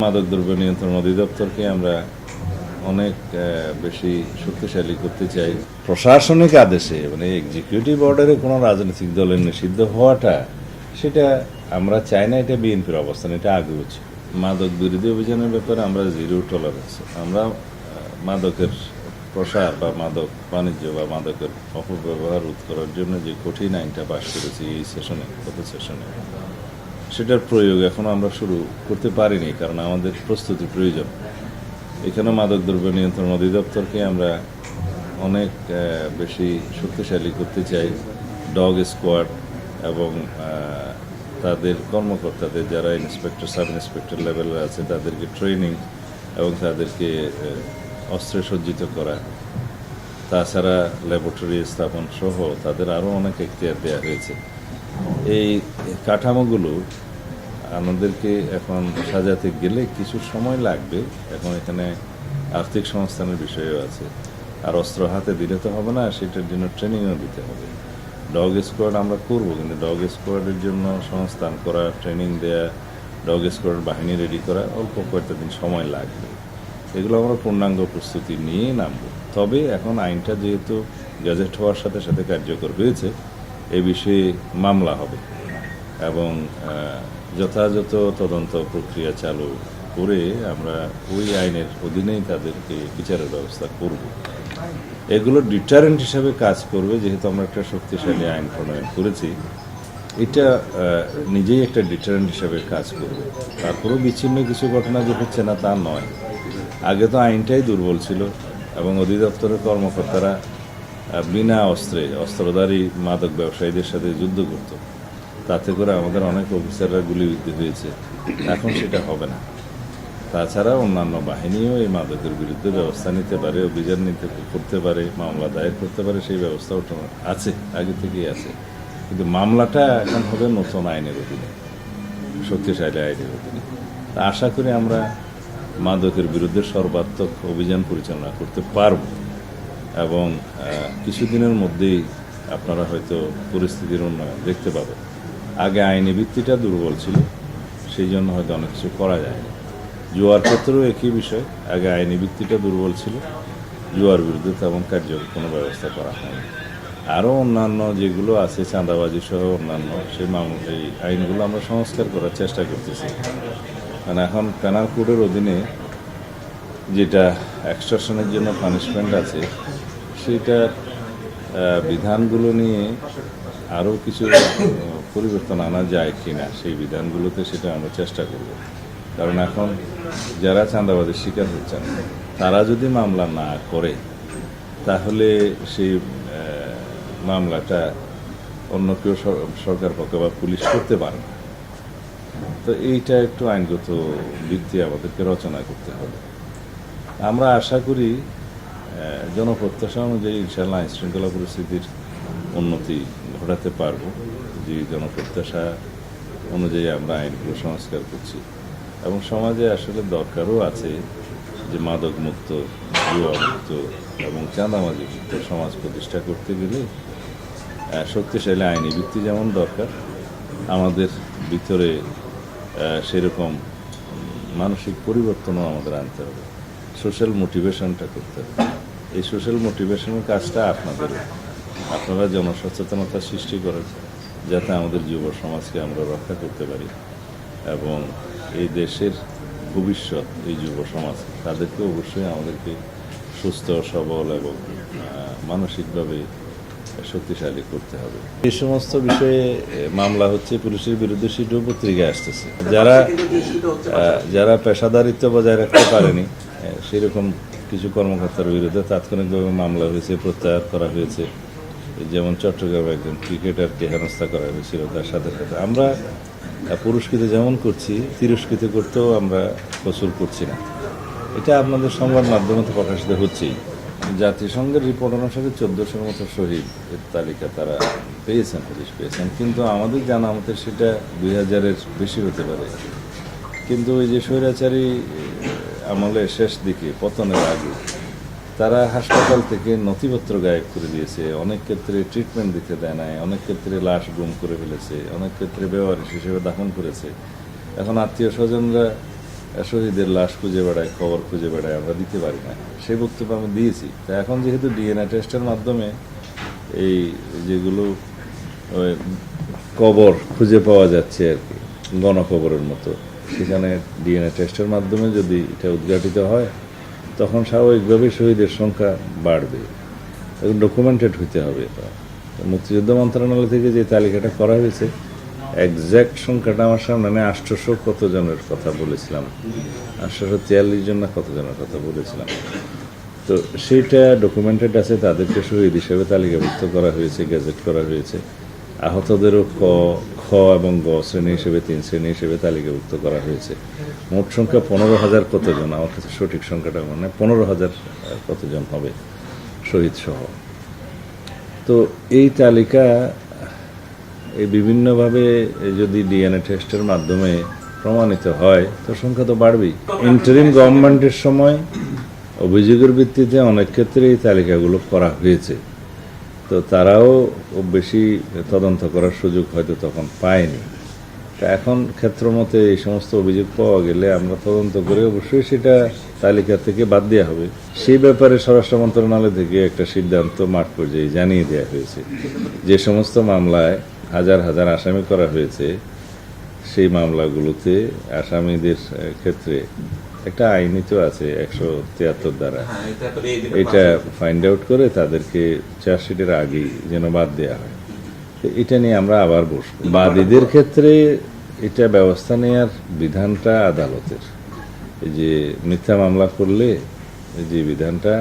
মাদকদ্রব্য নিয়ন্ত্রণ অধিদপ্তরকে আমরা অনেক বেশি শক্তিশালী করতে চাই। প্রশাসনিক আদেশে মানে এক্সিকিউটিভ অর্ডারে কোনো রাজনৈতিক দলের নিষিদ্ধ হওয়াটা সেটা আমরা চাই না। এটা বিএনপির অবস্থান, এটা আগেও ছিল। মাদক বিরোধী অভিযানের ব্যাপারে আমরা জিরো টলারেন্স। আমরা মাদকের প্রসার বা মাদক বাণিজ্য বা মাদকের অপব্যবহার রোধ করার জন্য যে কঠিন আইনটা পাশ করেছি এই সেশনে, গত সেশনে, সেটার প্রয়োগ এখনও আমরা শুরু করতে পারিনি, কারণ আমাদের প্রস্তুতি প্রয়োজন। এখানে মাদকদ্রব্য নিয়ন্ত্রণ অধিদপ্তরকে আমরা অনেক বেশি শক্তিশালী করতে চাই। ডগ স্কোয়াড এবং তাদের কর্মকর্তাদের যারা ইন্সপেক্টর, সাব ইন্সপেক্টর লেভেলে আছে তাদেরকে ট্রেনিং এবং তাদেরকে অস্ত্রে সজ্জিত করা, তাছাড়া ল্যাবরেটরি স্থাপন সহ তাদের আরও অনেক এখতিয়ার দেওয়া হয়েছে। এই কাঠামোগুলো আমাদেরকে এখন সাজাতে গেলে কিছু সময় লাগবে। এখন এখানে আর্থিক সংস্থানের বিষয়ও আছে, আর অস্ত্র হাতে দিলে তো হবে না, সেটার জন্য ট্রেনিংও দিতে হবে। ডগ স্কোয়াড আমরা করবো, কিন্তু ডগ স্কোয়াডের জন্য সংস্থান করা, ট্রেনিং দেয়া, ডগ স্কোয়াড বাহিনী রেডি করা অল্প কয়েকটা দিন সময় লাগবে। এগুলো আমরা পূর্ণাঙ্গ প্রস্তুতি নিয়ে নামব। তবে এখন আইনটা যেহেতু গ্যাজেট হওয়ার সাথে সাথে কার্যকর হয়েছে, এ বিষয়ে মামলা হবে এবং যথাযথ তদন্ত প্রক্রিয়া চালু করে আমরা ওই আইনের অধীনেই তাদেরকে বিচারের ব্যবস্থা করব। এগুলো ডিটারেন্ট হিসাবে কাজ করবে, যেহেতু আমরা একটা শক্তিশালী আইন প্রণয়ন করেছি। এটা নিজেই একটা ডিটারেন্ট হিসাবে কাজ করবে। তারপরেও বিচ্ছিন্ন কিছু ঘটনা যে হচ্ছে না তা নয়। আগে তো আইনটাই দুর্বল ছিল এবং অধিদপ্তরের কর্মকর্তারা বিনা অস্ত্রে অস্ত্রধারী মাদক ব্যবসায়ীদের সাথে যুদ্ধ করত। তাতে করে আমাদের অনেক অফিসাররা গুলিবিদ্ধ হয়েছে। এখন সেটা হবে না। তাছাড়া অন্যান্য বাহিনীও এই মাদকের বিরুদ্ধে ব্যবস্থা নিতে পারে, অভিযান করতে পারে, মামলা দায়ের করতে পারে, সেই ব্যবস্থাও আছে, আগে থেকেই আছে। কিন্তু মামলাটা এখন হবে নতুন আইনের অধীনে, শক্তিশালী আইনের অধীনে। আশা করি আমরা মাদকের বিরুদ্ধে সর্বাত্মক অভিযান পরিচালনা করতে পারব এবং কিছুদিনের মধ্যেই আপনারা হয়তো পরিস্থিতির উন্নয়ন দেখতে পাবেন। আগে আইনি ভিত্তিটা দুর্বল ছিল, সেই জন্য হয়তো অনেক কিছু করা যায়নি। জুয়ার ক্ষেত্রেও একই বিষয়, আগে আইনি ভিত্তিটা দুর্বল ছিল, জুয়ার বিরুদ্ধে তেমন কার্যকর কোনো ব্যবস্থা করা হয়নি। আরও অন্যান্য যেগুলো আছে, চাঁদাবাজি সহ অন্যান্য এই আইনগুলো আমরা সংস্কার করার চেষ্টা করতেছি। কারণ এখন পেনাল কোডের অধীনে যেটা এক্সটর্শনের জন্য পানিশমেন্ট আছে, সেটার বিধানগুলো নিয়ে আরও কিছু পরিবর্তন আনা যায় কিনা, সেই বিধানগুলোতে সেটা আমরা চেষ্টা করব। কারণ এখন যারা চাঁদাবাদের শিকার হচ্ছেন তারা যদি মামলা না করে, তাহলে সেই মামলাটা অন্য কেউ সরকার পক্ষ বা পুলিশ করতে পারে না। তো এইটা একটু আইনগত ভিত্তি আমাদেরকে রচনা করতে হবে। আমরা আশা করি জনপ্রত্যাশা অনুযায়ী ইনশাআল্লাহ আইন শৃঙ্খলা পরিস্থিতির উন্নতি ঘটাতে পারব। যে জনপ্রত্যাশা অনুযায়ী আমরা আইনগুলো সংস্কার করছি এবং সমাজে আসলে দরকারও আছে যে মাদক মুক্ত, জুয়া মুক্ত এবং চাঁদাবাজি মুক্ত সমাজ প্রতিষ্ঠা করতে গেলে শক্তিশালী আইনি ভিত্তি যেমন দরকার, আমাদের ভিতরে সেরকম মানসিক পরিবর্তনও আমাদের আনতে হবে, সোশ্যাল মোটিভেশনটা করতে হবে। এই সোশ্যাল মোটিভেশনের কাজটা আপনারা জনসচেতনতা সৃষ্টি করেন, যাতে আমাদের যুব সমাজকে আমরা রক্ষা করতে পারি এবং এই দেশের ভবিষ্যৎ, এই যুব সমাজ, তাদেরকে অবশ্যই আমাদেরকে সুস্থ, সবল এবং মানসিকভাবে শক্তিশালী করতে হবে। এই সমস্ত বিষয়ে মামলা হচ্ছে, পুলিশের বিরুদ্ধে সেটাও পত্রিকায় আসতেছে। যারা পেশাদারিত্ব বজায় রাখতে পারেনি সেরকম কিছু কর্মকর্তার বিরুদ্ধে তাৎক্ষণিকভাবে মামলা হয়েছে, প্রত্যাহার করা হয়েছে। যেমন চট্টগ্রামে একজন ক্রিকেটারকে হেনস্থা করা হয়েছিল, তার সাথে সাথে আমরা পুরস্কৃত যেমন করছি, তিরস্কৃত করতেও আমরা কসুর করছি না। এটা আপনাদের সংবাদ মাধ্যমে তো প্রকাশিত হচ্ছেই। জাতিসংঘের রিপোর্ট অনুসারে 1400-র মতো শহীদ এর তালিকা তারা পেয়েছেন, পুলিশ পেয়েছেন, কিন্তু আমাদের জানা মতে সেটা 2000-এর বেশি হতে পারে। কিন্তু ওই যে স্বৈরাচারী আমলের শেষ দিকে, পতনের আগে, তারা হাসপাতাল থেকে নথিপত্র গায়েব করে দিয়েছে, অনেক ক্ষেত্রে ট্রিটমেন্ট দিতে দেয় নাই, অনেক ক্ষেত্রে লাশ গুম করে ফেলেছে, অনেক ক্ষেত্রে বেওয়ারিশ হিসেবে দাফন করেছে। এখন আত্মীয় স্বজনরা শহীদের লাশ খুঁজে বেড়ায়, খবর খুঁজে বেড়ায়, আমরা দিতে পারি না, সেই বক্তব্য আমি দিয়েছি। তা এখন যেহেতু ডিএনএ টেস্টের মাধ্যমে এই যেগুলো ওই কবর খুঁজে পাওয়া যাচ্ছে আর কি, গণকবরের মতো, সেখানে ডিএনএ টেস্টের মাধ্যমে যদি এটা উদ্ঘাটিত হয় তখন স্বাভাবিকভাবেই শহীদের সংখ্যা বাড়বে। এখন ডকুমেন্টেড হইতে হবে এটা। মুক্তিযুদ্ধ মন্ত্রণালয় থেকে যে তালিকাটা করা হয়েছে, একজ্যাক্ট সংখ্যাটা আমার সামনে নেই, 800 কত জনের কথা বলেছিলাম, 843 জন না কত জনের কথা বলেছিলাম। তো সেইটা ডকুমেন্টেড আছে, তাদেরকে শহীদ হিসেবে তালিকাভুক্ত করা হয়েছে, গ্যাজেট করা হয়েছে। আহতদেরও খ এবং গ শ্রেণী হিসেবে 3 শ্রেণী হিসেবে তালিকাভুক্ত করা হয়েছে। মোট সংখ্যা 15,000 কতজন, আমার কাছে সঠিক সংখ্যাটা মনে হয় 15,000 কতজন হবে শহীদ সহ। তো এই তালিকা এই বিভিন্নভাবে যদি ডিএনএ টেস্টের মাধ্যমে প্রমাণিত হয় তো সংখ্যা তো বাড়বেই। ইন্টারিম গভর্নমেন্টের সময় অভিযোগের ভিত্তিতে অনেক ক্ষেত্রে এই তালিকাগুলো করা হয়েছে, তো তারাও বেশি তদন্ত করার সুযোগ হয়তো তখন পায়নি। তা এখন ক্ষেত্রমতে এই সমস্ত অভিযোগ পাওয়া গেলে আমরা তদন্ত করে অবশ্যই সেটা তালিকা থেকে বাদ দেওয়া হবে। সেই ব্যাপারে স্বরাষ্ট্র মন্ত্রণালয় থেকে একটা সিদ্ধান্ত মাঠ পর্যায়ে জানিয়ে দেওয়া হয়েছে। যে সমস্ত মামলায় হাজার হাজার আসামি করা হয়েছে, সেই মামলাগুলোতে আসামিদের ক্ষেত্রে একটা আইনি তো আছে 173 দ্বারা, এটা ফাইন্ড আউট করে তাদেরকে চার্জশিটের আগেই যেন বাদ দেওয়া হয়। তো এটা নিয়ে আমরা আবার বসবো। বাদীদের ক্ষেত্রে এটা ব্যবস্থা নেওয়ার বিধানটা আদালতের। এই যে মিথ্যা মামলা করলে যে বিধানটা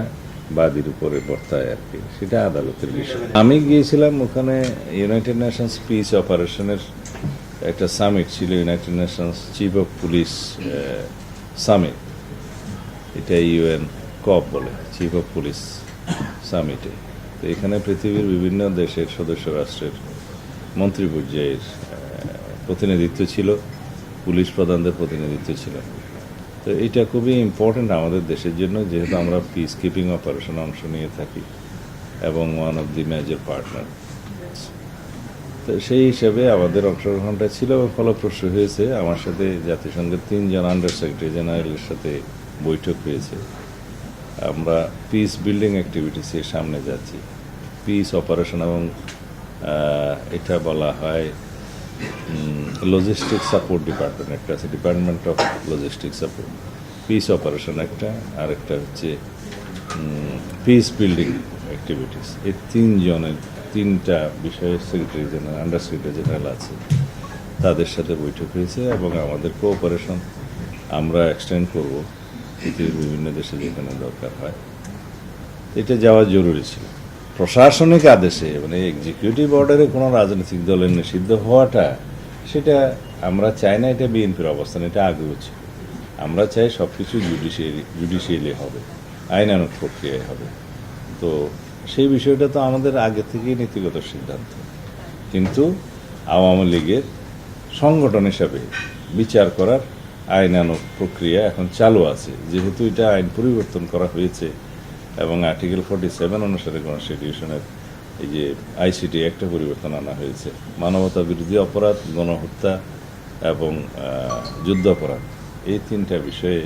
বাদীর উপরে বর্তায় আর কি, সেটা আদালতের বিষয়। আমি গিয়েছিলাম ওখানে, ইউনাইটেড নেশনস পিস অপারেশনের একটা সামিট ছিল, United Nations chief of police summit, এটা ইউএন কপ বলে, চিফ অফ পুলিশ সামিটে। তো এখানে পৃথিবীর বিভিন্ন দেশের সদস্য রাষ্ট্রের মন্ত্রী পর্যায়ের প্রতিনিধিত্ব ছিল, পুলিশ প্রধানদের প্রতিনিধিত্ব ছিল। তো এটা খুবই ইম্পর্টেন্ট আমাদের দেশের জন্য, যেহেতু আমরা পিস কিপিং অপারেশনে অংশ নিয়ে থাকি এবং one of the major partner. তো সেই হিসাবে আমাদের অংশগ্রহণটা ছিল এবং ফলপ্রসূ হয়েছে। আমার সাথে জাতিসংঘের 3 জন আন্ডার সেক্রেটারি জেনারেলের সাথে বৈঠক হয়েছে। আমরা পিস বিল্ডিং অ্যাক্টিভিটিসের সামনে যাচ্ছি। পিস অপারেশন এবং এটা বলা হয় লজিস্টিক সাপোর্ট ডিপার্টমেন্ট, একটা আছে department of logistic support. Piece operation একটা, আর একটা হচ্ছে পিস বিল্ডিং অ্যাক্টিভিটিস। এই 3 জনের 3টা বিষয়ের secretary general, under secretary general আছে, তাদের সাথে বৈঠক হয়েছে এবং আমাদের কোঅপারেশন আমরা এক্সটেন্ড করব পৃথিবীর বিভিন্ন দেশে যেখানে দরকার হয়। এটা যাওয়া জরুরি ছিল। প্রশাসনিক আদেশে মানে এক্সিকিউটিভ অর্ডারে কোনো রাজনৈতিক দলের নিষিদ্ধ হওয়াটা, সেটা আমরা চাই না। এটা বিএনপির অবস্থান, এটা আগেও ছিল। আমরা চাই সব কিছু জুডিশিয়ালি হবে, আইনানুগ প্রক্রিয়ায় হবে। তো সেই বিষয়টা তো আমাদের আগে থেকেই নীতিগত সিদ্ধান্ত, কিন্তু আওয়ামী লীগের সংগঠন হিসাবে বিচার করার আইনানুগ প্রক্রিয়া এখন চালু আছে। যেহেতু এটা আইন পরিবর্তন করা হয়েছে এবং আর্টিকেল 47 অনুসারে কনস্টিটিউশনের এই যে আইসিটি একটা পরিবর্তন আনা হয়েছে, মানবতা বিরোধী অপরাধ, গণহত্যা এবং যুদ্ধ অপরাধ, এই 3টা বিষয়ে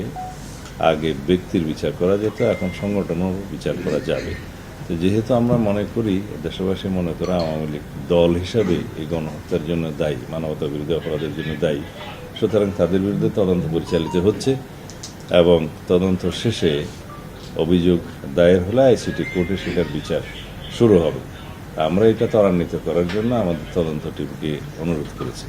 আগে ব্যক্তির বিচার করা যেত, এখন সংগঠনও বিচার করা যাবে। তো যেহেতু আমরা মনে করি, দেশবাসী মনে করে আওয়ামী লীগ দল হিসাবে এই গণহত্যার জন্য দায়ী, মানবতা বিরোধী অপরাধের জন্য দায়ী, সুতরাং তাদের বিরুদ্ধে তদন্ত পরিচালিত হচ্ছে এবং তদন্ত শেষে অভিযোগ দায়ের হলে আইসিটি কোর্টে সেটার বিচার শুরু হবে। আমরা এটা ত্বরান্বিত করার জন্য আমাদের তদন্ত টিমকে অনুরোধ করেছি।